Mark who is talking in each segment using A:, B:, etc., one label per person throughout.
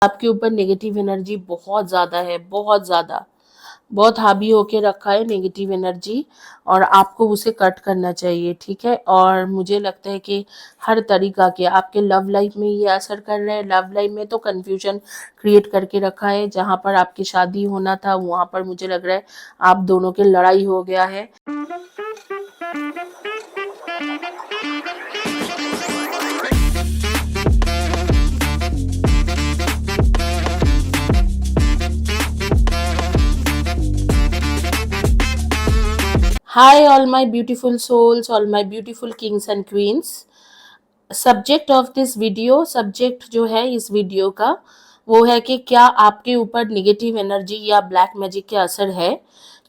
A: आपके ऊपर negative energy बहुत ज़्यादा है, बहुत ज़्यादा, बहुत हावी होके रखा है नेगेटिव एनर्जी, और आपको उसे कट करना चाहिए, ठीक है। और मुझे लगता है कि हर तरीका के आपके लव लाइफ में ये असर कर रहा है। लव लाइफ में तो कन्फ्यूजन क्रिएट करके रखा है। जहाँ पर आपकी शादी होना था वहाँ पर मुझे लग रहा है आप दोनों के लड़ाई हो गया है। Hi, all my beautiful souls, all my beautiful kings and queens. Subject of this video, subject जो है इस वीडियो का वो है कि क्या आपके ऊपर नेगेटिव एनर्जी या ब्लैक मैजिक के असर है।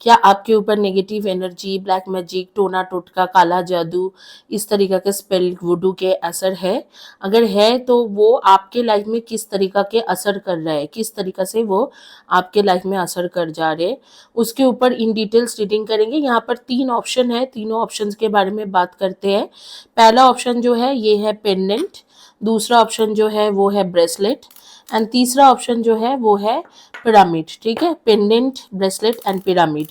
A: क्या आपके ऊपर नेगेटिव एनर्जी, ब्लैक मैजिक, टोना टोटका, काला जादू, इस तरीका के स्पेल, वुडू के असर है। अगर है तो वो आपके लाइफ में किस तरीका के असर कर रहा है, किस तरीका से वो आपके लाइफ में असर कर जा रहे, उसके ऊपर इन डिटेल्स रीडिंग करेंगे। यहाँ पर 3 ऑप्शन है, तीनों ऑप्शंस के बारे में बात करते हैं। पहला ऑप्शन जो है ये है पेंडेंट, दूसरा ऑप्शन जो है वो है ब्रेसलेट, एंड तीसरा ऑप्शन जो है वो है पिरामिड, ठीक है। पेंडेंट, ब्रेसलेट एंड पिरामिड,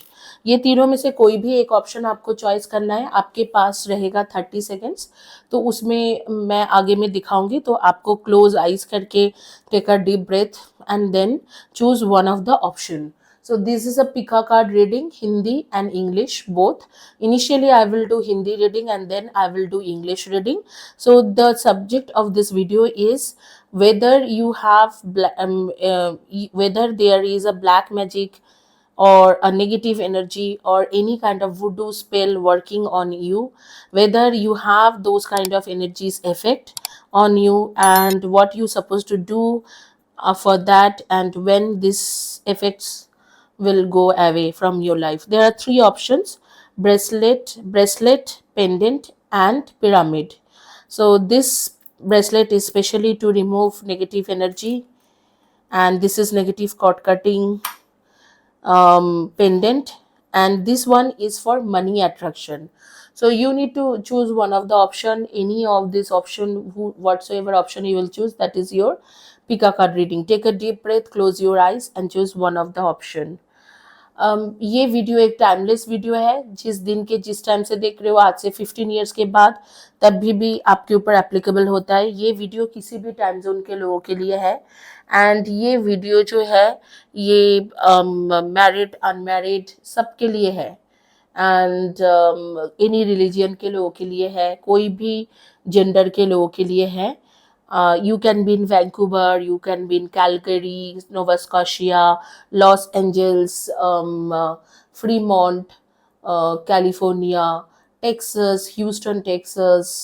A: ये तीनों में से कोई भी एक ऑप्शन आपको चॉइस करना है। आपके पास रहेगा 30 सेकेंड्स, तो उसमें मैं आगे में दिखाऊंगी, तो आपको क्लोज आइज करके take a deep breath and then choose one of the option. So this is a Pika card reading, Hindi and English both. Initially I will do Hindi reading and then I will do English reading. So the subject of this video is whether you have whether there is a black magic or a negative energy or any kind of voodoo spell working on you, whether you have those kind of energies effect on you, and what you supposed to do for that, and when this effects will go away from your life. There are 3 options: bracelet, pendant and pyramid. So this bracelet is specially to remove negative energy, and this is negative cord cutting pendant, and this one is for money attraction. So you need to choose one of the option, any of this option, whatsoever option you will choose, that is your Pika card reading. Take a deep breath, close your eyes and choose one of the option. ये video एक timeless video है। जिस दिन के जिस time से देख रहे हो, आज से 15 ईयर्स के बाद तब भी आपके ऊपर एप्लीकेबल होता है। ये वीडियो किसी भी टाइम जोन के लोगों के लिए है, एंड ये वीडियो जो है ये मैरिड, अनमैरिड सबके लिए है, एंड एनी रिलीजियन के लोगों के लिए है, कोई भी जेंडर के लोगों के लिए है। You can be in Vancouver, you can be in Calgary, Nova Scotia, Los Angeles, Fremont, California, Texas, Houston, Texas,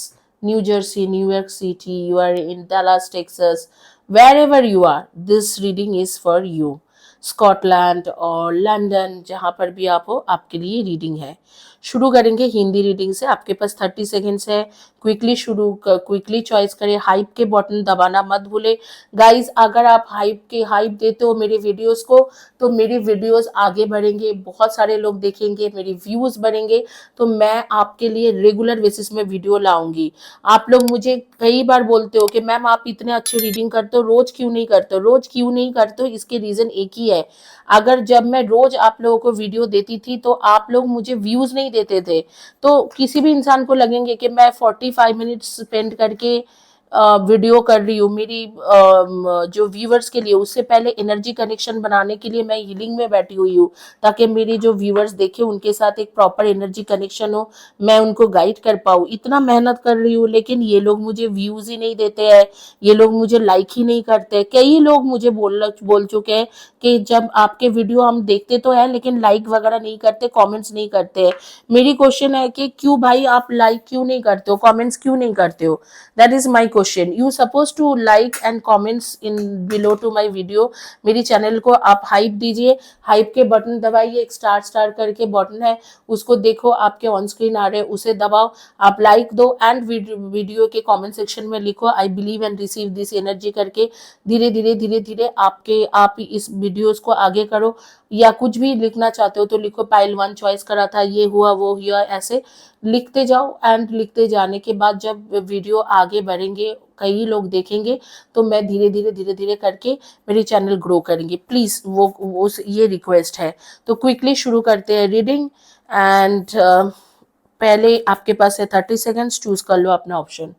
A: New Jersey, New York City, you are in Dallas, Texas, wherever you are, this reading is for you. Scotland और London, जहाँ पर भी आप हो, आपके लिए reading है। शुरू करेंगे हिंदी रीडिंग से। आपके पास 30 सेकेंड्स है, क्विकली चॉइस करें। हाइप के बटन दबाना मत भूले गाइज। अगर आप हाइप देते हो मेरे वीडियोस को, तो मेरे वीडियोस आगे बढ़ेंगे, बहुत सारे लोग देखेंगे, मेरे व्यूज बढ़ेंगे, तो मैं आपके लिए रेगुलर बेसिस में वीडियो लाऊंगी। आप लोग मुझे कई बार बोलते हो कि मैम आप इतने अच्छे रीडिंग करते हो, रोज क्यों नहीं करते हो? रोज क्यों नहीं करते हो, इसके रीजन एक ही है। अगर जब मैं रोज आप लोगों को वीडियो देती थी तो आप लोग मुझे व्यूज नहीं देते थे, तो किसी भी इंसान को लगेंगे कि मैं 45 मिनट्स स्पेंड करके वीडियो कर रही हूँ मेरी जो व्यूवर्स के लिए, उससे पहले एनर्जी कनेक्शन बनाने के लिए मैं हीलिंग में बैठी हुई हूँ, ताकि मेरी जो व्यूवर्स देखे उनके साथ एक प्रॉपर एनर्जी कनेक्शन हो, मैं उनको गाइड कर पाऊँ। इतना मेहनत कर रही हूँ, लेकिन ये लोग मुझे व्यूज ही नहीं देते हैं, ये लोग मुझे लाइक ही नहीं करते। कई लोग मुझे बोल चुके हैं कि जब आपके वीडियो हम देखते तो है लेकिन लाइक वगैरह नहीं करते, कमेंट्स नहीं करते हैं। मेरी क्वेश्चन है कि क्यों भाई आप लाइक क्यों नहीं करते हो, कमेंट्स क्यों नहीं करते हो? That is my question. You suppose to like and comments in below to my video. मेरी चैनल को आप हाइप दीजिए, हाइप के बटन दबाइए, एक स्टार करके बटन है उसको देखो, आपके ऑन स्क्रीन आ रहे हैं, उसे दबाओ, आप लाइक दो एंड वीडियो के कमेंट सेक्शन में लिखो I believe and receive this energy करके। धीरे धीरे आप इस वीडियोस को आगे करो, या कुछ भी लिखना चाहते हो तो लिखो पाइल 1 चॉइस करा था, ये हुआ वो हुआ, ऐसे लिखते जाओ। एंड लिखते जाने के बाद जब वीडियो आगे बढ़ेंगे कई लोग देखेंगे तो मैं धीरे धीरे करके मेरी चैनल ग्रो करेंगे। प्लीज़ वो ये रिक्वेस्ट है। तो क्विकली शुरू करते हैं रीडिंग एंड पहले आपके पास है 30 सेकेंड्स, चूज कर लो अपना ऑप्शन।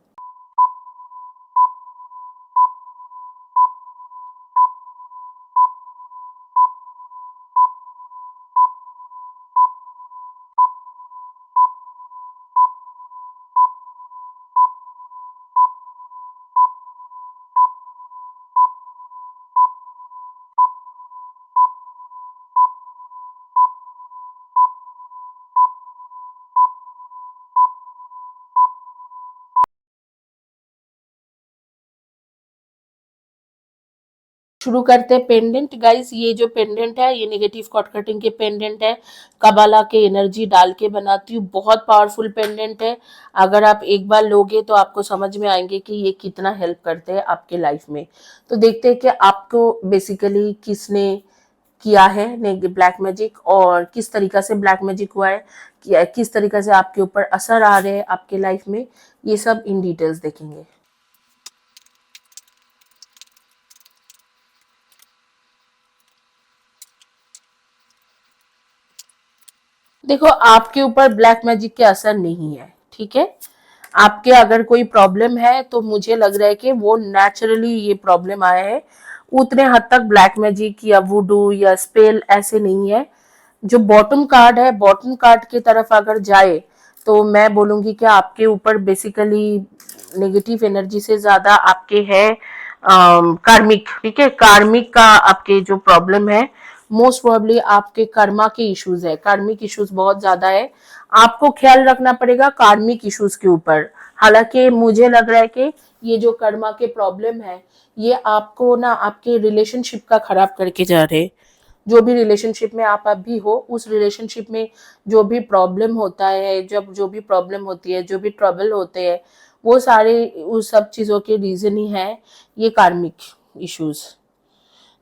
A: शुरू करते हैं पेंडेंट गाइस। ये जो पेंडेंट है ये नेगेटिव कॉर्ड कटिंग के पेंडेंट है, कबाला के एनर्जी डाल के बनाती हूँ। बहुत पावरफुल पेंडेंट है। अगर आप एक बार लोगे तो आपको समझ में आएंगे कि ये कितना हेल्प करते हैं आपके लाइफ में। तो देखते हैं कि आपको बेसिकली किसने किया है ब्लैक मैजिक और किस तरीका से ब्लैक मैजिक हुआ है, किस तरीका से आपके ऊपर असर आ रहे हैं आपके लाइफ में, ये सब इन डिटेल्स देखेंगे। देखो, आपके ऊपर ब्लैक मैजिक के असर नहीं है, ठीक है। आपके अगर कोई प्रॉब्लम है तो मुझे लग रहा है कि वो नेचुरली ये प्रॉब्लम आया है। उतने हद तक ब्लैक मैजिक या वुडू या स्पेल ऐसे नहीं है। जो बॉटम कार्ड है, बॉटम कार्ड की तरफ अगर जाए तो मैं बोलूंगी कि आपके ऊपर बेसिकली नेगेटिव एनर्जी से ज्यादा आपके है कार्मिक, ठीक है। कार्मिक का आपके जो प्रॉब्लम है, मोस्ट प्रोबेबली आपके कर्मा के इश्यूज है, कार्मिक इश्यूज बहुत ज्यादा है। आपको ख्याल रखना पड़ेगा कार्मिक इश्यूज के ऊपर। हालांकि मुझे लग रहा है कि ये जो कर्मा के प्रॉब्लम है ये आपको ना आपके रिलेशनशिप का खराब करके जा रहे हैं। जो भी रिलेशनशिप में आप अभी हो, उस रिलेशनशिप में जो भी प्रॉब्लम होता है, जब जो भी प्रॉब्लम होती है, जो भी ट्रबल होते हैं, वो सारे उस सब चीज़ों के रीज़न ही है ये कार्मिक इश्यूज।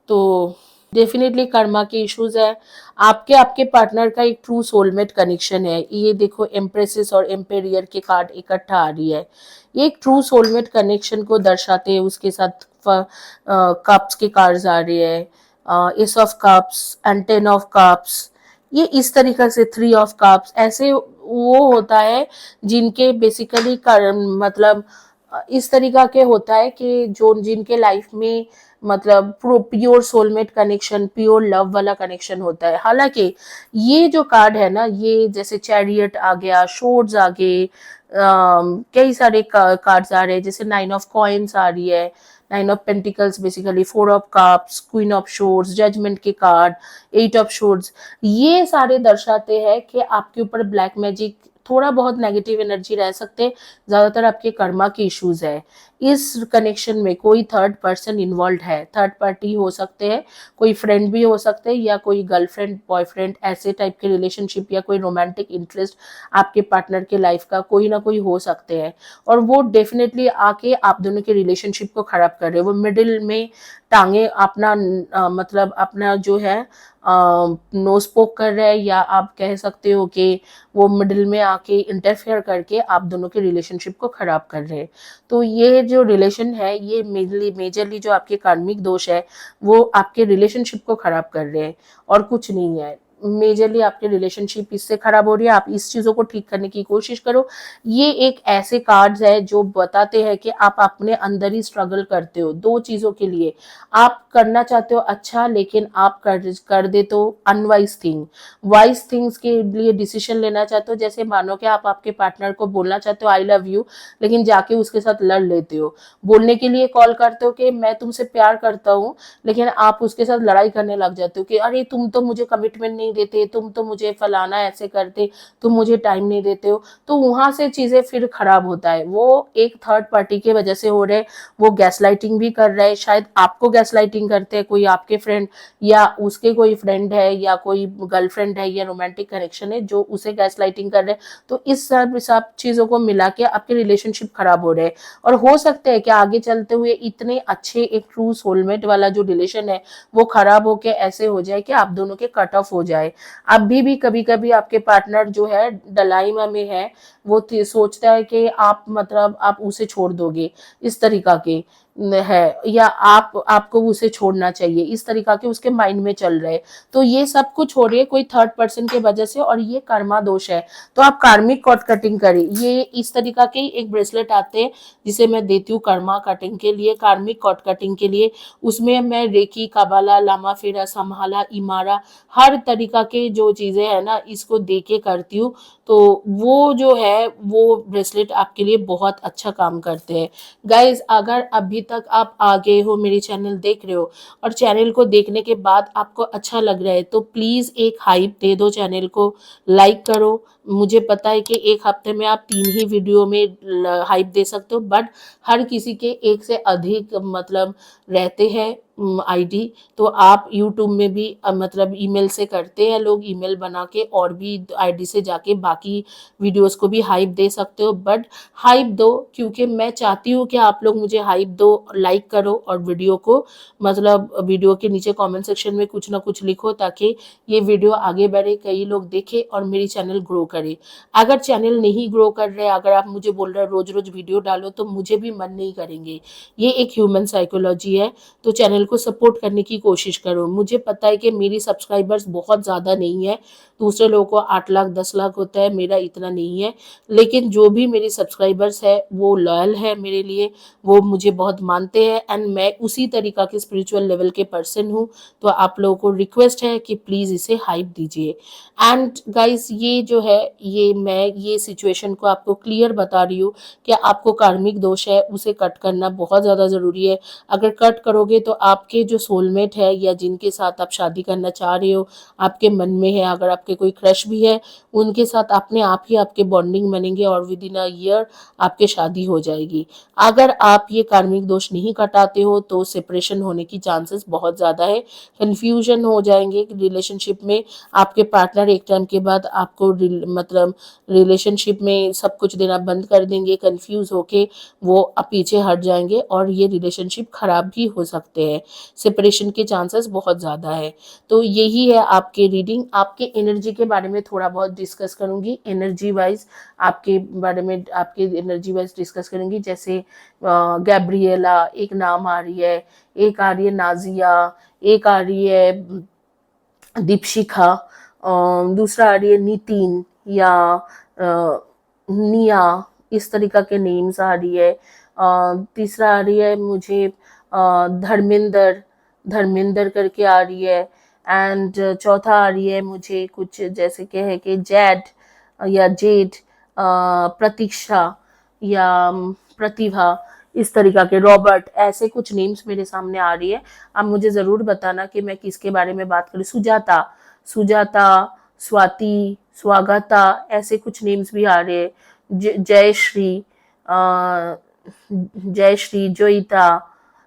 A: तो डेफिनेटली कर्मा के इश्यूज है। आपके आपके पार्टनर का एक ट्रू सोलमेट कनेक्शन है। ये देखो, एम्प्रेसेस और एम्पेरियर के कार्ड इकट्ठा आ रही है। ये एक ट्रू सोलमेट कनेक्शन को दर्शाते हैं। उसके साथ कप्स के कार्ड्स आ रही है, S of cups and 10 of cups. ये इस तरीके से 3 ऑफ कप्स, ऐसे वो होता है जिनके बेसिकली मतलब इस तरीका के होता है कि जो जिनके लाइफ में मतलब pure soulmate connection, pure love वाला कनेक्शन होता है। हालांकि ये जो कार्ड है ना, ये जैसे चैरियट आ गया, शोर्ड्स आ गए, कई सारे कार्ड्स आ रहे हैं, जैसे 9 ऑफ कॉइन्स आ रही है, 9 of pentacles, basically 4 of cups, queen of swords, judgement के कार्ड, 8 ऑफ शोर्ड्स। ये सारे दर्शाते हैं कि आपके ऊपर ब्लैक मैजिक, थोड़ा बहुत नेगेटिव एनर्जी रह सकते, ज्यादातर आपके कर्मा के इश्यूज है। इस कनेक्शन में कोई थर्ड पर्सन इन्वॉल्व है, थर्ड पार्टी हो सकते हैं, कोई फ्रेंड भी हो सकते हैं, या कोई गर्लफ्रेंड बॉयफ्रेंड ऐसे टाइप के रिलेशनशिप, या कोई रोमांटिक इंटरेस्ट आपके पार्टनर के लाइफ का कोई ना कोई हो सकते हैं। और वो डेफिनेटली आके आप दोनों के रिलेशनशिप को खराब कर रहे हैं। वो मिडिल में टांगे अपना मतलब अपना जो है नोज पोक कर रहे हैं, या आप कह सकते हो कि वो मिडिल में आके इंटरफेयर करके आप दोनों के रिलेशनशिप को खराब कर रहे हैं। तो ये जो रिलेशन है, ये मेजरली जो आपके कार्मिक दोष है वो आपके रिलेशनशिप को खराब कर रहे हैं, और कुछ नहीं है। मेजरली आपके रिलेशनशिप इससे खराब हो रही है। आप इस चीजों को ठीक करने की कोशिश करो। ये एक ऐसे कार्ड्स है जो बताते हैं कि आप अपने अंदर ही स्ट्रगल करते हो दो चीजों के लिए। आप करना चाहते हो अच्छा, लेकिन आप कर देते हो अनवाइज थिंग। वाइज थिंग्स के लिए डिसीजन लेना चाहते हो, जैसे मानो कि आप आपके पार्टनर को बोलना चाहते हो आई लव यू, लेकिन जाके उसके साथ लड़ लेते हो। बोलने के लिए कॉल करते हो कि मैं तुमसे प्यार करता हूँ, लेकिन आप उसके साथ लड़ाई करने लग जाते हो कि अरे तुम तो मुझे कमिटमेंट नहीं देते, तुम तो मुझे फलाना ऐसे करते, तुम मुझे टाइम नहीं देते हो। तो वहां से चीजें फिर खराब होता है। वो एक थर्ड पार्टी के वजह से हो रहे। वो गैसलाइटिंग भी कर रहे हैं, शायद आपको गैसलाइटिंग करते हैं कोई आपके फ्रेंड, या उसके कोई फ्रेंड है, या कोई गर्लफ्रेंड है, या रोमांटिक कनेक्शन है जो उसे गैसलाइटिंग कर रहे हैं। तो इस सब चीजों को मिला के आपके रिलेशनशिप खराब हो रहे हैं। और हो सकता है कि आगे चलते हुए इतने अच्छे एक ट्रू सोलमेट वाला जो रिलेशन है वो खराब होके ऐसे हो जाए कि आप दोनों के कट ऑफ हो जाए। जाए। अभी भी कभी कभी आपके पार्टनर जो है डलाइमा में है, वो सोचता है कि आप मतलब आप उसे छोड़ दोगे, इस तरीका के है, या आपको उसे छोड़ना चाहिए, इस तरीका के उसके माइंड में चल रहे। तो ये सब कुछ हो रही है कोई थर्ड पर्सन के वजह से, और ये कर्मा दोष है। तो आप कार्मिक कॉर्ड कटिंग करें। ये इस तरीका के एक ब्रेसलेट आते हैं जिसे मैं देती हूँ कर्मा कटिंग के लिए, कार्मिक कॉर्ड कटिंग के लिए। उसमें मैं रेकी, कबाला, लामा फेरा, संभाला, इमारा, हर तरीका के जो चीजें है ना, इसको दे के करती हूँ। तो वो जो है वो ब्रेसलेट आपके लिए बहुत अच्छा काम करते हैं। गाइज, अगर अभी तक आप आगे हो, मेरी चैनल देख रहे हो, और चैनल को देखने के बाद आपको अच्छा लग रहा है, तो प्लीज एक हाइप दे दो, चैनल को लाइक करो। मुझे पता है कि एक हफ्ते में आप 3 ही वीडियो में हाइप दे सकते हो, बट हर किसी के एक से अधिक मतलब रहते हैं आईडी। तो आप यूट्यूब में भी मतलब ईमेल से करते हैं लोग, ईमेल बना के और भी आईडी से जाके बाकी वीडियोस को भी हाइप दे सकते हो। बट हाइप दो, क्योंकि मैं चाहती हूँ कि आप लोग मुझे हाइप दो, लाइक करो, और वीडियो को मतलब वीडियो के नीचे कमेंट सेक्शन में कुछ ना कुछ लिखो, ताकि ये वीडियो आगे बढ़े, कई लोग देखें और मेरी चैनल ग्रो करे। अगर चैनल नहीं ग्रो कर रहे, अगर आप मुझे बोल रहे रोज रोज वीडियो डालो, तो मुझे भी मन नहीं करेंगे। ये एक ह्यूमन साइकोलॉजी है। तो चैनल को सपोर्ट करने की कोशिश करो। मुझे पता है कि मेरी सब्सक्राइबर्स बहुत ज़्यादा नहीं है, दूसरे लोगों को 8 लाख 10 लाख होता है, मेरा इतना नहीं है। लेकिन जो भी मेरी सब्सक्राइबर्स है वो लॉयल है मेरे लिए, वो मुझे बहुत मानते हैं, एंड मैं उसी तरीका के स्पिरिचुअल लेवल के पर्सन हूँ। तो आप लोगों को रिक्वेस्ट है कि प्लीज़ इसे हाइप दीजिए। एंड गाइस, ये जो है, ये मैं ये सिचुएशन को आपको क्लियर बता रही हूँ कि आपको कार्मिक दोष है, उसे कट करना बहुत ज़्यादा ज़रूरी है। अगर कट करोगे तो आपके जो सोलमेट है, या जिनके साथ आप शादी करना चाह रहे हो, आपके मन में है, अगर आपके कोई क्रश भी है, उनके साथ अपने आप ही आपके बॉन्डिंग बनेंगे, और विद इन अ ईयर आपके शादी हो जाएगी। अगर आप ये कार्मिक दोष नहीं कटाते हो तो सेपरेशन होने की चांसेस बहुत ज़्यादा है। कन्फ्यूजन हो जाएंगे रिलेशनशिप में। आपके पार्टनर एक टाइम के बाद आपको मतलब रिलेशनशिप में सब कुछ देना बंद कर देंगे, कंफ्यूज होके वो पीछे हट जाएंगे, और ये रिलेशनशिप खराब भी हो सकते हैं। सेपरेशन के चांसेस बहुत ज़्यादा है। तो यही है आपके रीडिंग। आपके एनर्जी के बारे में थोड़ा बहुत डिस्कस करूंगी, एनर्जी वाइज आपके बारे में, आपके एनर्जी वाइज डिस्कस करूंगी। जैसे गैब्रिएला एक नाम आ रही है, एक आ रही है नाजिया, एक आ रही है दीपशिखा, दूसरा आ रही है नितिन या निया, इस तरीका के नेम्स आ रही है। तीसरा आ रही है मुझे धर्मेंद्र, धर्मेंद्र करके आ रही है। एंड चौथा आ रही है मुझे कुछ जैसे कि है कि जैड या जेड, प्रतीक्षा या प्रतिभा, इस तरीका के रॉबर्ट, ऐसे कुछ नेम्स मेरे सामने आ रही है। अब मुझे ज़रूर बताना कि मैं किसके बारे में बात करूँ। सुजाता, सुजाता, स्वाति, स्वागता, ऐसे कुछ नेम्स भी आ रहे हैं। जयश्री, जयश्री, जोईता,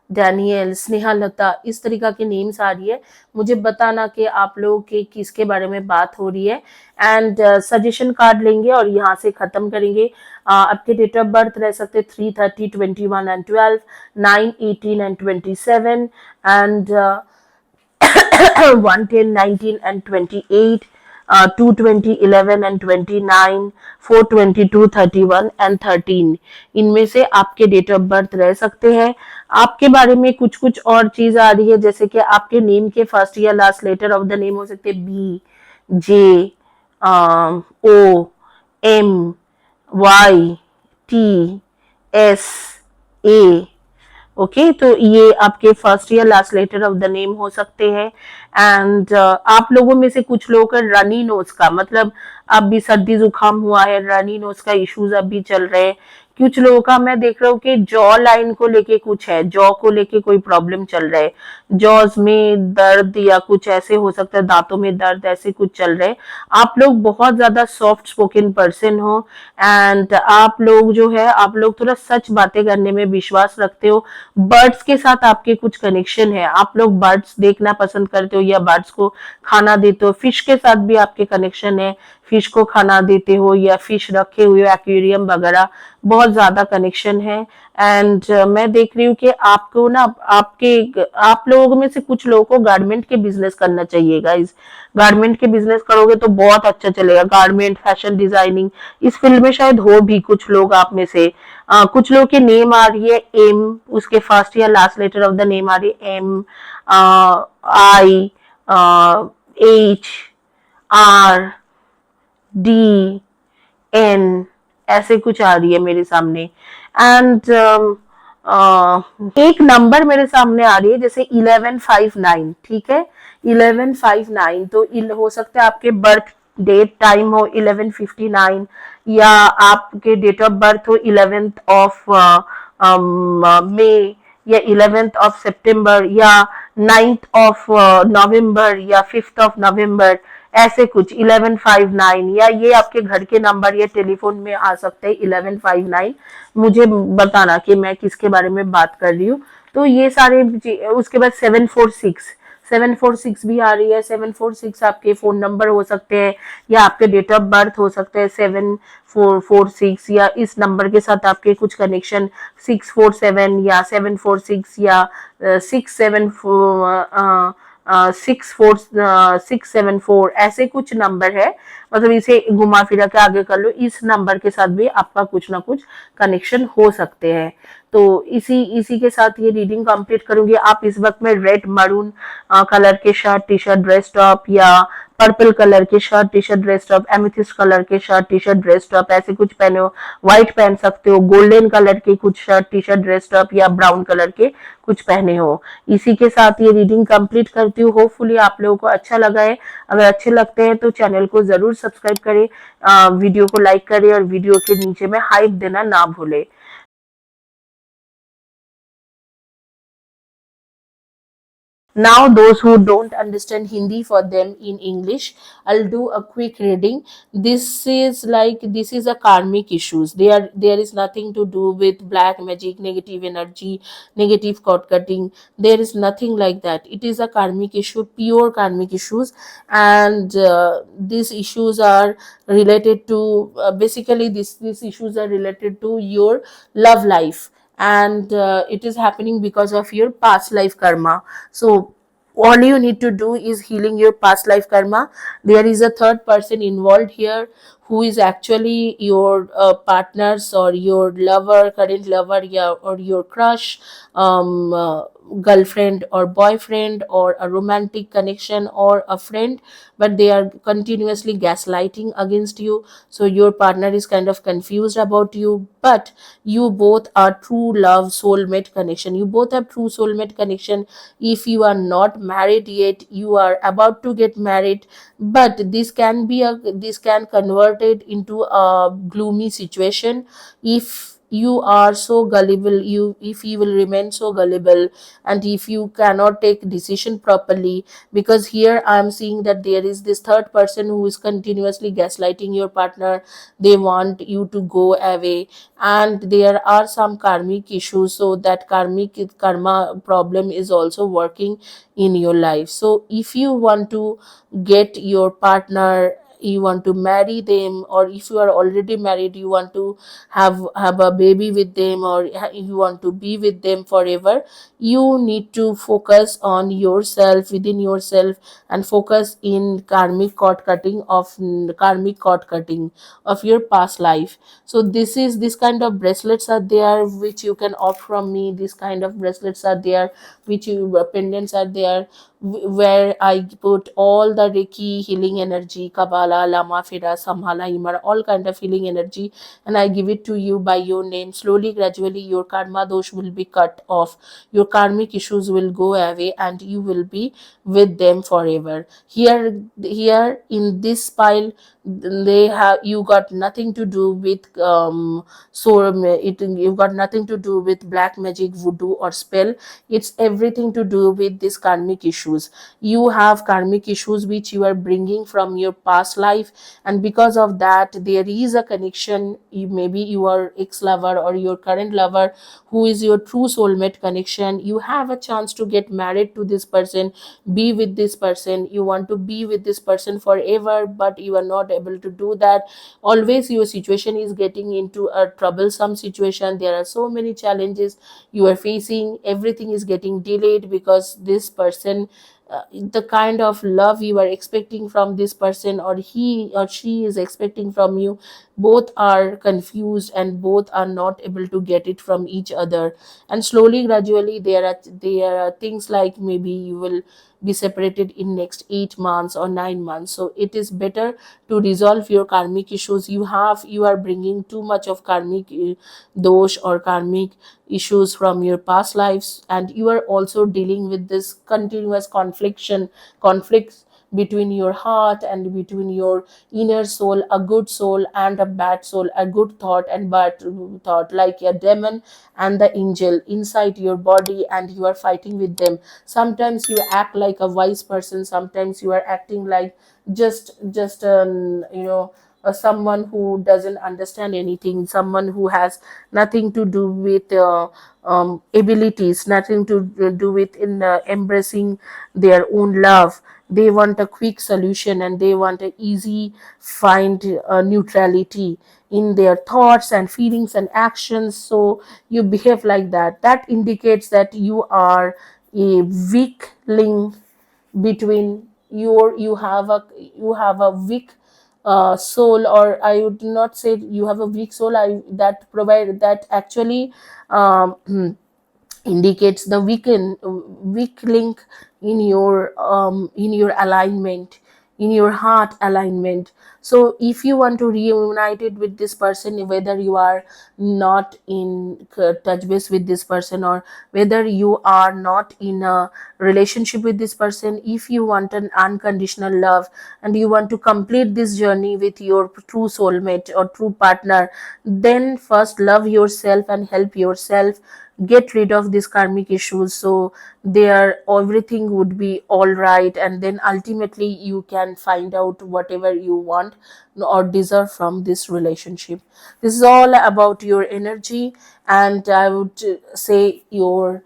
A: डैनियल, स्नेहालता, इस तरीका के नेम्स आ रही है। मुझे बताना कि आप लोगों के किसके बारे में बात हो रही है। एंड सजेशन कार्ड लेंगे और यहाँ से खत्म करेंगे। आपके डेट ऑफ बर्थ रह सकते 3, 30, 21 and 12, 9, 18 and 27, and 1, 10, 19 and 28, 2, 20, 11 and 29, 4, 22, 31 and 13, इनमें से आपके डेट ऑफ बर्थ रह सकते हैं। आपके बारे में कुछ कुछ और चीज आ रही है, जैसे कि आपके नेम के फर्स्ट या last letter of the name हो सकते हैं B, J, O, M, Y, T, S, A. Okay, तो ये आपके फर्स्ट या last letter of the name हो सकते हैं। एंड आप लोगों में से कुछ लोगों का रनी नोज का मतलब अब भी सर्दी जुकाम हुआ है, रनी नोज का इश्यूज अब भी चल रहे हैं। कुछ लोगों का मैं देख रहा हूँ कि जॉ लाइन को लेके कुछ है, जॉ को लेके कोई प्रॉब्लम चल रहा है, जॉज में दर्द या कुछ ऐसे हो सकता है, दांतों में दर्द, ऐसे कुछ चल रहे हैं। आप लोग बहुत ज्यादा सॉफ्ट स्पोकन पर्सन हो, एंड आप लोग जो है, आप लोग थोड़ा सच बातें करने में विश्वास रखते हो। बर्ड्स के साथ आपके कुछ कनेक्शन है, आप लोग बर्ड्स देखना पसंद करते हो या बर्ड्स को खाना देते हो। फिश के साथ भी आपके कनेक्शन है, फिश को खाना देते हो या फिश रखे हुए एक्वेरियम वगैरह, बहुत ज्यादा कनेक्शन है। एंड मैं देख रही हूँ कि आपको ना, आप लोगों में से कुछ लोगों को गारमेंट के बिजनेस करना चाहिए गाइस। गारमेंट के बिजनेस करोगे तो बहुत अच्छा चलेगा। गारमेंट, फैशन डिजाइनिंग, इस फील्ड में शायद हो भी कुछ लोग आप में से। कुछ लोग के नेम आ रही है एम, उसके फर्स्ट या last letter of the name आ रही है M, I, H, R, D, N, ऐसे कुछ आ रही है मेरे सामने। एंड एक नंबर मेरे सामने आ रही है जैसे 1159, ठीक है, 1159। तो हो सकता है आपके बर्थ डेट टाइम हो 1159, या आपके डेट ऑफ बर्थ हो 11th ऑफ मई, या 11th ऑफ सितंबर, या 9th ऑफ नवंबर, या 5th ऑफ नवंबर, ऐसे कुछ 1159। या ये आपके घर के नंबर या टेलीफोन में आ सकते हैं 1159। मुझे बताना कि मैं किसके बारे में बात कर रही हूँ। तो ये सारे उसके बाद 746, 746 भी आ रही है। 746 आपके फोन नंबर हो सकते हैं, या आपके डेट ऑफ बर्थ हो सकते हैं 7446, या इस नंबर के साथ आपके कुछ कनेक्शन 647 या 746 या 674 ऐसे कुछ नंबर है। मतलब इसे घुमा फिरा के आगे कर लो, इस नंबर के साथ भी आपका कुछ ना कुछ कनेक्शन हो सकते हैं। तो इसी इसी के साथ ये रीडिंग कंप्लीट करूंगी। आप इस वक्त में रेड मरून कलर के shirt T shirt dress top, या पर्पल कलर के shirt T shirt dress top, amethyst colour के shirt T shirt dress top, ऐसे कुछ पहने हो। व्हाइट पहन सकते हो, गोल्डन कलर के कुछ shirt T shirt dress top, या ब्राउन कलर के कुछ पहने हो। इसी के साथ ये रीडिंग कंप्लीट करती हूँ। होपफुली आप लोगों को अच्छा लगा है। अगर अच्छे लगते हैं तो चैनल को जरूर सब्सक्राइब करें, वीडियो को लाइक करें, और वीडियो के नीचे में हाइप देना ना भूले। Now, those who don't understand Hindi, for them in English, I'll do a quick reading. This is a karmic issues. There is nothing to do with black magic, negative energy, negative cord cutting. There is nothing like that. It is a karmic issue, pure karmic issues, and these issues are related to basically these issues are related to your love life, and it is happening because of your past life karma. So all you need to do is healing your past life karma. There is a third person involved here, who is actually your partners or your lover, current lover, yeah, or your crush, um, uh, girlfriend or boyfriend, or a romantic connection, or a friend, but they are continuously gaslighting against you. So your partner is kind of confused about you, but you both are true love soulmate connection. You both have true soulmate connection. If you are not married yet, you are about to get married, but this can convert it into a gloomy situation if you are so gullible, if you will remain so gullible, and if you cannot take decision properly. Because here I am seeing that there is this third person who is continuously gaslighting your partner. They want you to go away, and there are some karmic issues, so that karma problem is also working in your life. So if you want to get your partner, you want to marry them, or if you are already married, you want to have a baby with them, or you want to be with them forever, you need to focus on yourself, within yourself, and focus in karmic cord cutting of your past life. So this kind of bracelets are there which you can opt from me. This kind of bracelets are there which pendants are there, where I put all the Reiki healing energy, Kabbalah, Lama, Fira, Samhala, Himara, all kind of healing energy, and I give it to you by your name. Slowly, gradually, your karma dosh will be cut off, your karmic issues will go away, and you will be with them forever. Here in this pile, they have you got nothing to do with you got nothing to do with black magic, voodoo, or spell. It's everything to do with this karmic issue. issues. You have karmic issues which you are bringing from your past life, and because of that there is a connection. Maybe your ex lover or your current lover, who is your true soulmate connection, you have a chance to get married to this person, be with this person, you want to be with this person forever, but you are not able to do that. Always your situation is getting into a troublesome situation. There are so many challenges you are facing. Everything is getting delayed because this person, the kind of love you are expecting from this person, or he or she is expecting from you, both are confused and both are not able to get it from each other. And slowly gradually there are things like maybe you will be separated in next 8 months or 9 months. So it is better to resolve your karmic issues. You are bringing too much of karmic dosh or karmic issues from your past lives, and you are also dealing with this continuous conflicts between your heart and between your inner soul, a good soul and a bad soul, a good thought and bad thought, like a demon and the angel inside your body, and you are fighting with them. Sometimes you act like a wise person, sometimes you are acting like just someone who doesn't understand anything, someone who has nothing to do with abilities, nothing to do with in embracing their own love. They want a quick solution and they want a easy find neutrality in their thoughts and feelings and actions. So you behave like that. That indicates that you are a weak link between you have a weak soul, or I would not say you have a weak soul. I that provide that actually um, indicates the weak link in your alignment, in your heart alignment. So if you want to reunite it with this person, whether you are not in touch base with this person, or whether you are not in a relationship with this person, if you want an unconditional love and you want to complete this journey with your true soulmate or true partner, then first love yourself and help yourself get rid of these karmic issues, so there everything would be all right, and then ultimately you can find out whatever you want or deserve from this relationship. This is all about your energy, and I would say your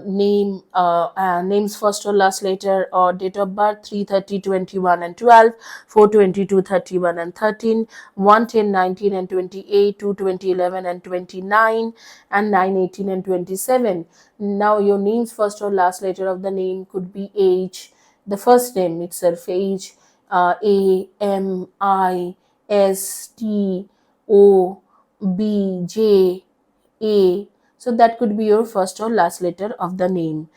A: names first or last letter or date of birth: 3:30, 21 and 12, 4:22, 31 and 13, 1:10, 19 and 28, 2:20, 11 and 29, and 9:18 and 27. Now your name's first or last letter of the name could be H, the first name itself, H, AMISTOBJ, so that could be your first or last letter of the name.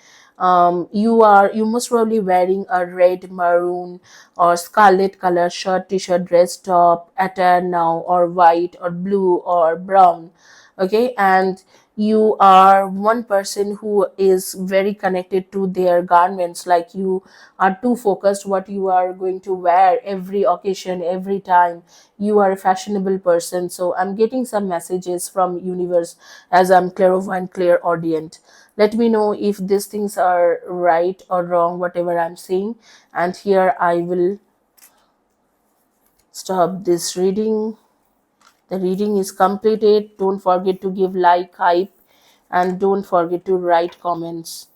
A: You most probably wearing a red, maroon or scarlet color shirt, t-shirt, dress, top, attire now, or white or blue or brown. Okay, and you are one person who is very connected to their garments, like you are too focused what you are going to wear every occasion, every time. You are a fashionable person. So I'm getting some messages from universe, as I'm clairvoyant, clairaudient. Let me know if these things are right or wrong, whatever I'm saying. And here I will stop this reading. The reading is completed. Don't forget to give like, hype, and don't forget to write comments.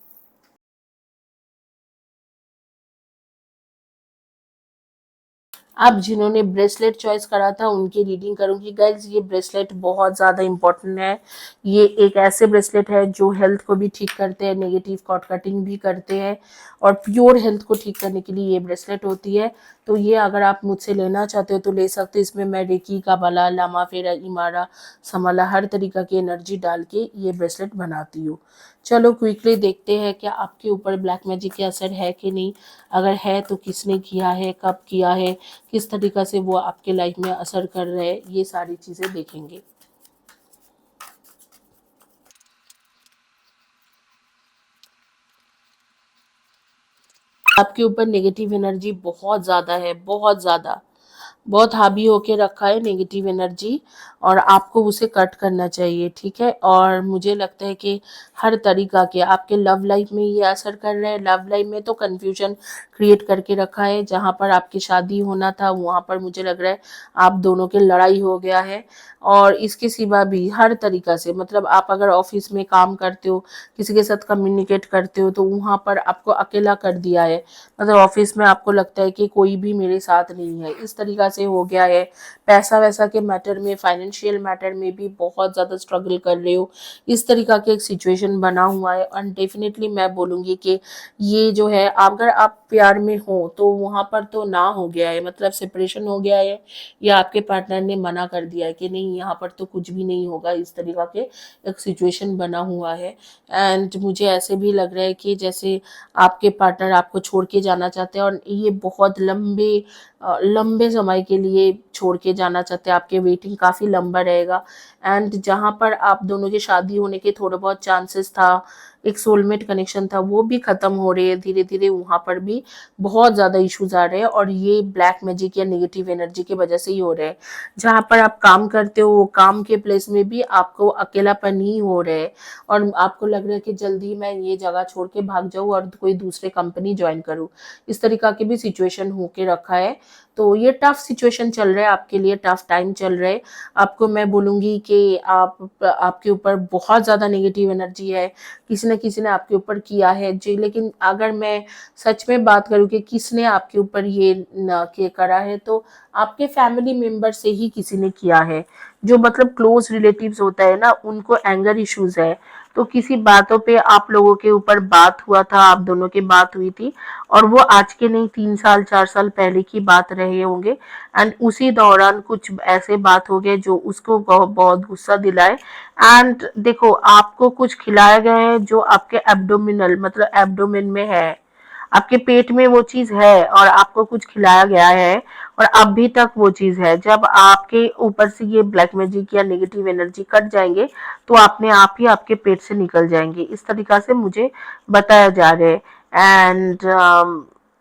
A: अब जिन्होंने bracelet choice करा था उनकी reading करूंगी guys. ये bracelet बहुत ज़्यादा important है। ये एक ऐसे ब्रेसलेट है जो हेल्थ को भी ठीक करते हैं, नेगेटिव कॉर्ड कटिंग भी करते हैं, और प्योर हेल्थ को ठीक करने के लिए ये ब्रेसलेट होती है। तो ये अगर आप मुझसे लेना चाहते हो तो ले सकते हो। इसमें मैं रेकी, काबला, लामा फेरा, इमारा, समाला, हर तरीका की एनर्जी डाल के ये ब्रेसलेट बनाती हूँ। चलो क्विकली देखते हैं क्या आपके ऊपर ब्लैक मैजिक का असर है कि नहीं। अगर है तो किसने किया है, कब किया है, किस तरीका से वो आपके लाइफ में असर कर रहे हैं, ये सारी चीज़ें देखेंगे। आपके ऊपर नेगेटिव एनर्जी बहुत ज़्यादा है, बहुत ज़्यादा। बहुत हावी होके रखा है नेगेटिव एनर्जी, और आपको उसे कट करना चाहिए, ठीक है। और मुझे लगता है कि हर तरीका के आपके लव लाइफ में ये असर कर रहा है। लव लाइफ में तो कंफ्यूजन क्रिएट करके रखा है, जहाँ पर आपकी शादी होना था वहाँ पर मुझे लग रहा है आप दोनों के लड़ाई हो गया है। और इसके सिवा भी हर तरीका से, मतलब आप अगर ऑफिस में काम करते हो, किसी के साथ कम्युनिकेट करते हो, तो वहाँ पर आपको अकेला कर दिया है। मतलब ऑफिस में आपको लगता है कि कोई भी मेरे साथ नहीं है, इस तरीका से हो गया है। पैसा वैसा के मैटर में, फाइनेंशियल मैटर में भी बहुत ज़्यादा स्ट्रगल कर रहे हो, इस तरीका के एक सिचुएशन बना हुआ है। और डेफिनेटली मैं बोलूँगी कि ये जो है, अगर आप प्यार में हो तो वहाँ पर तो ना हो गया है, मतलब सेपरेशन हो गया है, या आपके पार्टनर ने मना कर दिया है कि नहीं यहाँ पर तो कुछ भी नहीं होगा, इस तरीका के एक सिचुएशन बना हुआ है। एंड मुझे ऐसे भी लग रहा है कि जैसे आपके पार्टनर आपको छोड़ के जाना चाहते हैं, और ये बहुत लंबे समय के लिए छोड़ के जाना चाहते हैं, आपके वेटिंग काफ़ी लंबा रहेगा। एंड जहाँ पर आप दोनों की शादी होने के थोड़े बहुत चांसेस था, एक सोलमेट कनेक्शन था, वो भी ख़त्म हो रहे हैं धीरे धीरे। वहाँ पर भी बहुत ज़्यादा इश्यूज आ रहे हैं, और ये ब्लैक मैजिक या नेगेटिव एनर्जी की वजह से ही हो रहे हैं। जहाँ पर आप काम करते हो, वो काम के प्लेस में भी आपको अकेलापन ही हो रहा है, और आपको लग रहा है कि जल्दी मैं ये जगह छोड़ के भाग जाऊँ और कोई दूसरे कंपनी ज्वाइन करूँ, इस तरीका की भी सिचुएशन होके रखा है। तो ये टफ सिचुएशन चल रहा है आपके लिए, टफ टाइम चल रहा है। आपको मैं बोलूँगी कि आपके ऊपर बहुत ज़्यादा नेगेटिव एनर्जी है, किसी न किसी ने आपके ऊपर किया है जी। लेकिन अगर मैं सच में बात करूँ कि किसने आपके ऊपर ये के करा है, तो आपके फैमिली मेंबर से ही किसी ने किया है। जो मतलब क्लोज रिलेटिव्स होता है ना, उनको एंगर इश्यूज है। तो किसी बातों पे आप लोगों के ऊपर बात हुआ था, आप दोनों की बात हुई थी, और वो आज के नहीं 3 साल 4 साल पहले की बात रहे होंगे। एंड उसी दौरान कुछ ऐसे बात हो गए जो उसको बहुत गुस्सा दिलाए। एंड देखो, आपको कुछ खिलाया गया है जो आपके एब्डोमिनल, मतलब एब्डोमेन में है, आपके पेट में वो चीज है, और आपको कुछ खिलाया गया है, और अभी तक वो चीज है। जब आपके ऊपर से ये ब्लैक मैजिक या नेगेटिव एनर्जी कट जाएंगे, तो अपने आप ही आपके पेट से निकल जाएंगे, इस तरीका से मुझे बताया जा रहा है। एंड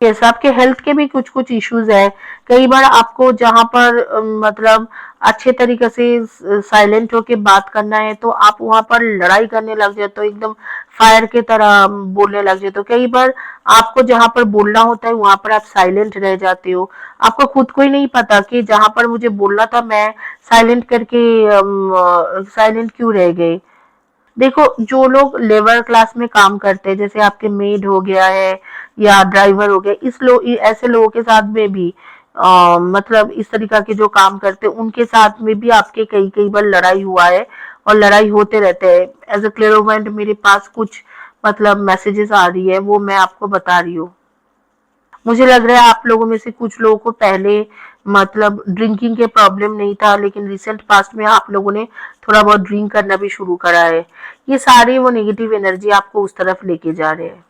A: यस, आपके हेल्थ के भी कुछ कुछ इश्यूज है। कई बार आपको जहाँ पर मतलब अच्छे तरीके से साइलेंट होके बात करना है, तो आप वहां पर लड़ाई करने लग जाते हो, एकदम फायर की तरह बोलने लग जाते हो। कई बार आपको जहाँ पर बोलना होता है वहां पर आप साइलेंट रह जाते हो, आपको खुद को ही नहीं पता कि जहाँ पर मुझे बोलना था मैं साइलेंट करके साइलेंट क्यों रह गए। देखो, जो लोग लेबर क्लास में काम करते हैं, जैसे आपके मेड हो गया है या ड्राइवर हो गया, ऐसे लोगों के साथ में भी मतलब इस तरीका के जो काम करते हैं उनके साथ में भी आपके कई कई बार लड़ाई हुआ है, और लड़ाई होते रहते हैं। एज अ क्लेरोवेंट मेरे पास कुछ मतलब मैसेजेस आ रही है, वो मैं आपको बता रही हूँ। मुझे लग रहा है आप लोगों में से कुछ लोगों को पहले मतलब ड्रिंकिंग के प्रॉब्लम नहीं था, लेकिन रिसेंट पास्ट में आप लोगों ने थोड़ा बहुत ड्रिंक करना भी शुरू करा है। ये सारे वो नेगेटिव एनर्जी आपको उस तरफ लेके जा रहे हैं।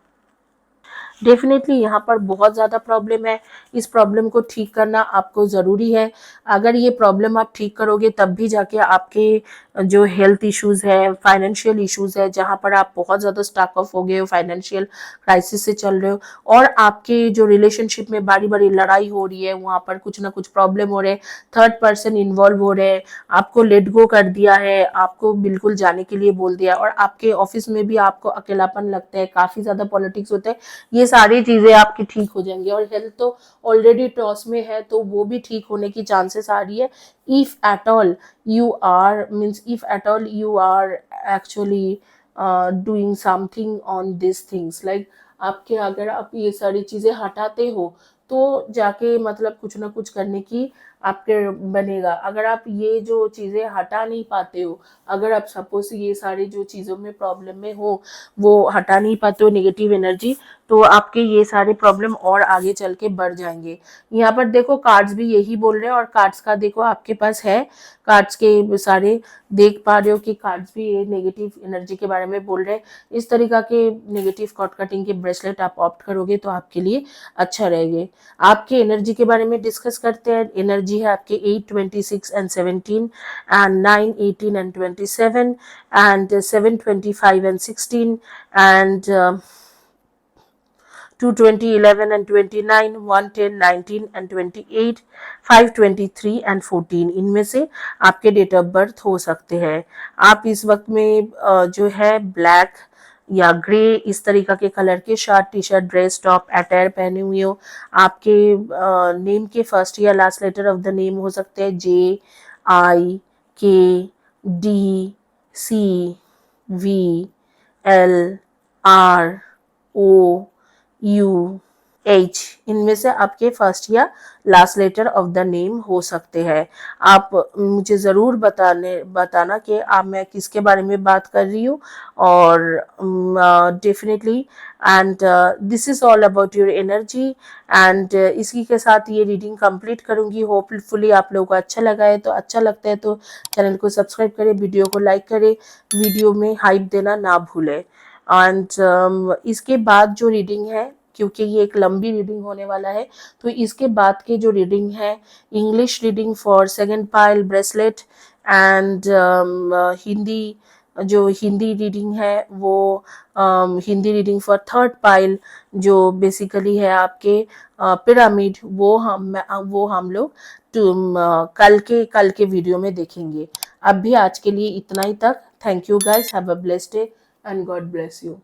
A: डेफिनेटली यहाँ पर बहुत ज़्यादा प्रॉब्लम है, इस प्रॉब्लम को ठीक करना आपको ज़रूरी है। अगर ये प्रॉब्लम आप ठीक करोगे, तब भी जाके आपके जो हेल्थ इश्यूज है, फाइनेंशियल इश्यूज है, जहाँ पर आप बहुत ज़्यादा स्टक ऑफ हो गए हो, फाइनेंशियल क्राइसिस से चल रहे हो, और आपके जो रिलेशनशिप में बड़ी बड़ी लड़ाई हो रही है, वहाँ पर कुछ ना कुछ प्रॉब्लम हो रहे हैं, थर्ड पर्सन इन्वॉल्व हो रहे हैं, आपको लेट गो कर दिया है, आपको बिल्कुल जाने के लिए बोल दिया, और आपके ऑफिस में भी आपको अकेलापन लगता है, काफ़ी ज़्यादा पॉलिटिक्स होते हैं, ये सारी चीजें आपकी ठीक हो जाएंगी। और हेल्थ तो ऑलरेडी टॉस में है, तो वो भी ठीक होने की चांसेस आ रही है। If at all you are means if at all you are actually doing something on this things, like आपके अगर आप ये सारी चीजें हटाते हो, तो जाके मतलब कुछ ना कुछ करने की आपके बनेगा। अगर आप ये जो चीजें हटा नहीं पाते हो, अगर आप सपोज ये सारी जो चीजों में प्रॉब्लम में हो, वो हटा नहीं पाते हो नेगेटिव एनर्जी, तो आपके ये सारे प्रॉब्लम और आगे चल के बढ़ जाएंगे। यहाँ पर देखो, कार्ड्स भी यही बोल रहे हैं, और कार्ड्स का देखो आपके पास है, कार्ड्स के सारे देख पा रहे हो कि कार्ड्स भी ये नेगेटिव एनर्जी के बारे में बोल रहे हैं। इस तरीका के नेगेटिव कॉर्ड कटिंग के ब्रेसलेट आप ऑप्ट करोगे तो आपके लिए अच्छा रहेगा। आपके एनर्जी के बारे में डिस्कस करते हैं। एनर्जी है आपके 8, 26 and 17, and 9, 18 and 27, and 7, 25 and 16, and 2, 20, 11 and 29, 1, 10, 19 and 28, 5, 23 and 14 इनमें से आपके डेट ऑफ बर्थ हो सकते हैं। आप इस वक्त में जो है ब्लैक या ग्रे इस तरीका के कलर के shirt, T shirt, dress, top, attire पहने हुए हो। आपके नेम के फर्स्ट या last letter of the name हो सकते हैं J, I, K, D, C, V, L, R, O, U, H इनमें से आपके फर्स्ट या last letter of the name हो सकते हैं। आप मुझे ज़रूर बताना कि आप मैं किसके बारे में बात कर रही हूँ, और definitely and this is all about your energy. And इसी के साथ ये रीडिंग कंप्लीट करूँगी। होपफुली आप लोगों को अच्छा लगा है, तो अच्छा लगता है तो चैनल को सब्सक्राइब करें, वीडियो को लाइक करें, वीडियो में हाइप देना ना भूलें। एंड इसके बाद जो रीडिंग है, क्योंकि ये एक लंबी रीडिंग होने वाला है, तो इसके बाद के जो रीडिंग है, English reading for second pile bracelet and Hindi, जो हिंदी रीडिंग है वो Hindi reading for third pile जो बेसिकली है आपके पिरामिड, वो हम लोग कल के वीडियो में देखेंगे। अब भी आज के लिए इतना ही तक। Thank you guys, have a blessed day and God bless you.